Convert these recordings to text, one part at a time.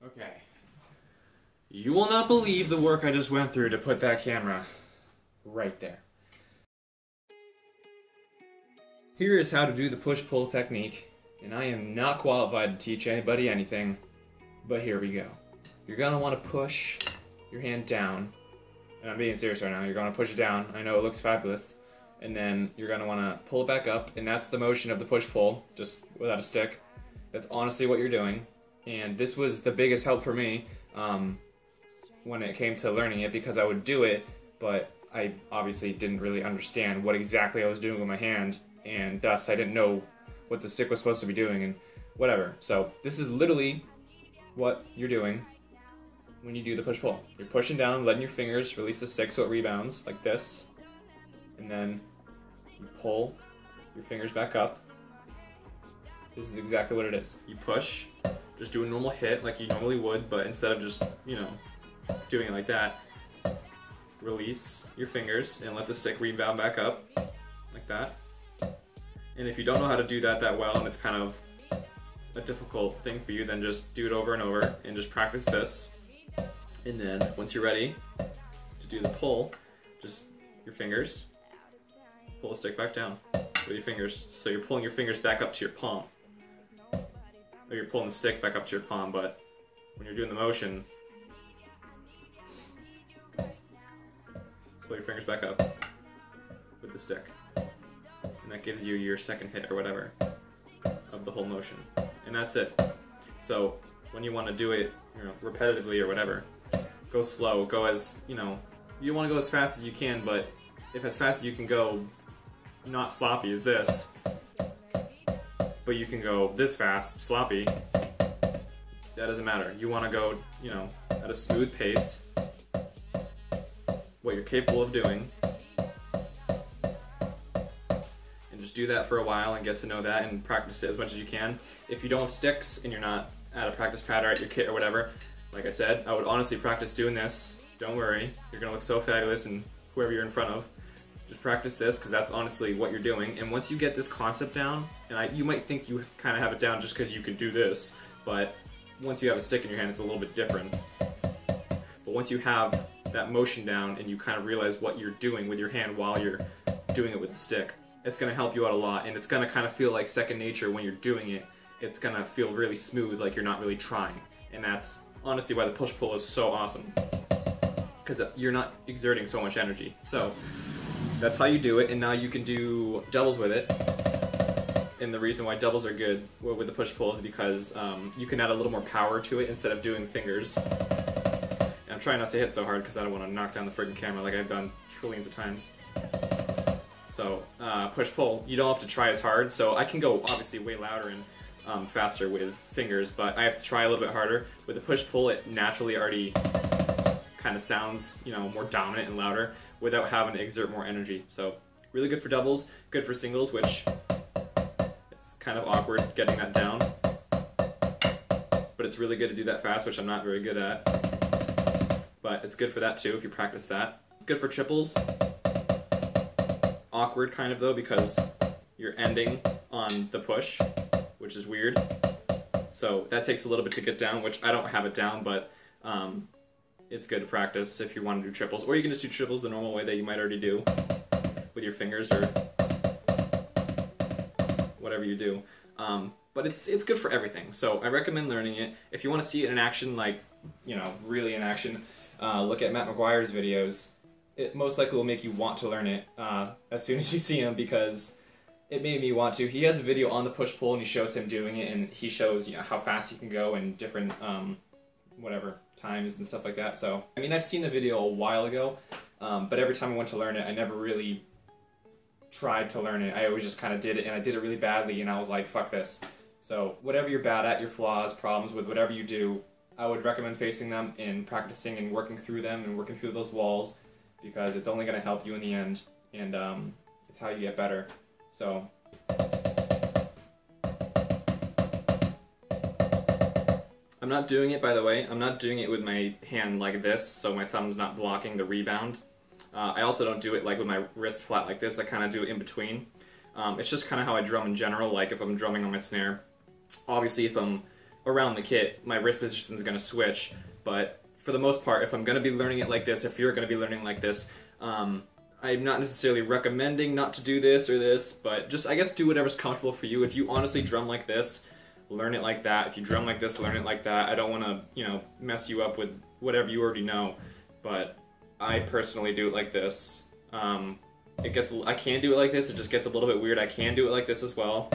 Okay. You will not believe the work I just went through to put that camera right there. Here is how to do the push-pull technique, and I am not qualified to teach anybody anything, but here we go. You're gonna want to push your hand down, and I'm being serious right now. You're gonna push it down. I know it looks fabulous, and then you're gonna want to pull it back up, and that's the motion of the push-pull, just without a stick. That's honestly what you're doing, and this was the biggest help for me when it came to learning it, because I would do it, but I obviously didn't really understand what exactly I was doing with my hand, and thus I didn't know what the stick was supposed to be doing and whatever. So this is literally what you're doing when you do the push-pull. You're pushing down, letting your fingers release the stick so it rebounds like this, and then you pull your fingers back up. This is exactly what it is. You push, just do a normal hit like you normally would, but instead of just, you know, doing it like that, release your fingers and let the stick rebound back up like that. And if you don't know how to do that well, and it's kind of a difficult thing for you, then just do it over and over and just practice this. And then once you're ready to do the pull, just your fingers, pull the stick back down with your fingers. So you're pulling your fingers back up to your palm. Or you're pulling the stick back up to your palm, but when you're doing the motion, pull your fingers back up with the stick. And that gives you your second hit or whatever of the whole motion. And that's it. So when you want to do it, you know, repetitively or whatever, go slow, go as, you know, you don't want to go as fast as you can, but if as fast as you can go, not sloppy as this, but you can go this fast, sloppy, that doesn't matter. You want to go, you know, at a smooth pace, what you're capable of doing, and just do that for a while and get to know that and practice it as much as you can. If you don't have sticks and you're not at a practice pad or at your kit or whatever, like I said, I would honestly practice doing this. Don't worry, you're gonna look so fabulous and whoever you're in front of. Just practice this, because that's honestly what you're doing. And once you get this concept down, and you might think you kind of have it down just because you can do this, but once you have a stick in your hand, it's a little bit different. But once you have that motion down and you kind of realize what you're doing with your hand while you're doing it with the stick, it's going to help you out a lot, and it's going to kind of feel like second nature when you're doing it. It's going to feel really smooth, like you're not really trying. And that's honestly why the push-pull is so awesome, because you're not exerting so much energy. So that's how you do it, and now you can do doubles with it. And the reason why doubles are good with the push-pull is because you can add a little more power to it instead of doing fingers. And I'm trying not to hit so hard because I don't want to knock down the friggin' camera like I've done trillions of times. So push-pull, you don't have to try as hard. So I can go obviously way louder and faster with fingers, but I have to try a little bit harder. With the push-pull, it naturally already kind of sounds, you know, more dominant and louder without having to exert more energy. So really good for doubles, good for singles, which it's kind of awkward getting that down, but it's really good to do that fast, which I'm not very good at, but it's good for that too if you practice that. Good for triples. Awkward kind of though, because you're ending on the push, which is weird. So that takes a little bit to get down, which I don't have it down, but it's good to practice if you want to do triples. Or you can just do triples the normal way that you might already do with your fingers or whatever you do. But it's good for everything. So I recommend learning it. If you want to see it in action, like, you know, really in action, look at Matt McGuires' videos. It most likely will make you want to learn it as soon as you see him, because it made me want to. He has a video on the push-pull and he shows him doing it, and he shows, you know, how fast he can go in different whatever times and stuff like that. So I mean, I've seen the video a while ago, but every time I went to learn it, I never really tried to learn it. I always just kind of did it, and I did it really badly, and I was like, fuck this. So whatever you're bad at, your flaws, problems with whatever you do, I would recommend facing them and practicing and working through them and working through those walls, because it's only going to help you in the end, and it's how you get better. So I'm not doing it, by the way, I'm not doing it with my hand like this, so my thumb's not blocking the rebound. I also don't do it like with my wrist flat like this. I kind of do it in between. It's just kind of how I drum in general, like if I'm drumming on my snare. Obviously if I'm around the kit, my wrist position is going to switch. But for the most part, if I'm going to be learning it like this, if you're going to be learning like this, I'm not necessarily recommending not to do this or this, but just, I guess, do whatever's comfortable for you. If you honestly drum like this, learn it like that. If you drum like this, learn it like that. I don't want to, you know, mess you up with whatever you already know, but I personally do it like this. I can do it like this, it just gets a little bit weird. I can do it like this as well.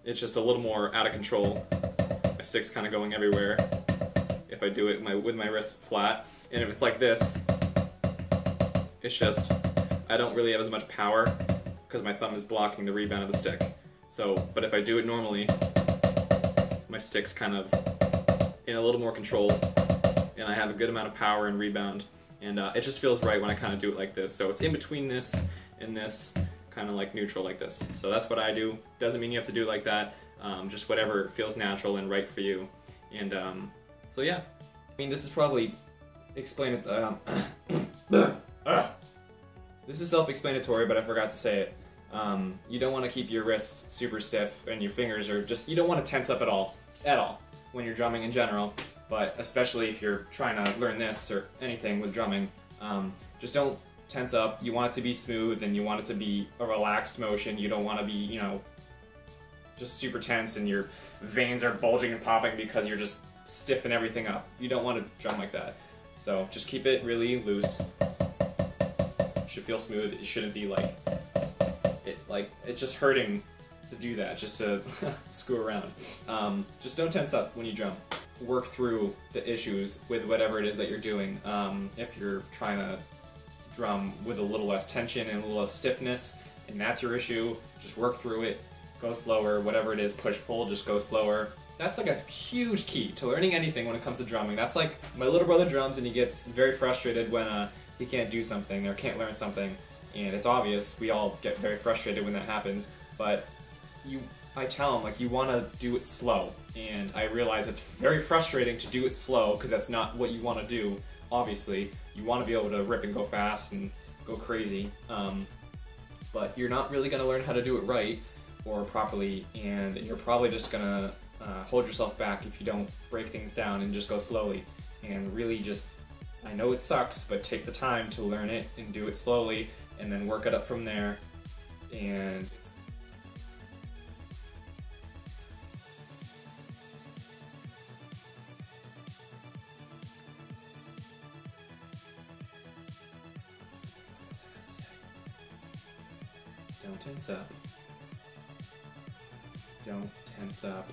It's just a little more out of control. My stick's kind of going everywhere if I do it with my wrist flat. And if it's like this, it's just, I don't really have as much power because my thumb is blocking the rebound of the stick. So, but if I do it normally, my stick's kind of in a little more control, and I have a good amount of power and rebound, and it just feels right when I kind of do it like this. So it's in between this and this, kind of like neutral like this. So that's what I do. Doesn't mean you have to do it like that, just whatever feels natural and right for you. And so yeah, I mean, this is probably this is self-explanatory, but I forgot to say it. You don't want to keep your wrists super stiff and your fingers are just, you don't want to tense up at all when you're drumming in general, but especially if you're trying to learn this or anything with drumming, just don't tense up. You want it to be smooth and you want it to be a relaxed motion. You don't want to be, you know, just super tense and your veins are bulging and popping because you're just stiffing everything up. You don't want to drum like that. So just keep it really loose. It should feel smooth. It shouldn't be like it's just hurting to do that, just to screw around. Just don't tense up when you drum. Work through the issues with whatever it is that you're doing. If you're trying to drum with a little less tension and a little less stiffness, and that's your issue, just work through it. Go slower, whatever it is, push-pull, just go slower. That's like a huge key to learning anything when it comes to drumming. That's like, my little brother drums and he gets very frustrated when he can't do something or can't learn something. And it's obvious, we all get very frustrated when that happens, but I tell him, like, you want to do it slow, and I realize it's very frustrating to do it slow because that's not what you want to do, obviously. You want to be able to rip and go fast and go crazy, but you're not really going to learn how to do it right or properly, and you're probably just going to hold yourself back if you don't break things down and just go slowly, and really just, I know it sucks, but take the time to learn it and do it slowly, and then work it up from there, and don't tense up. Don't tense up.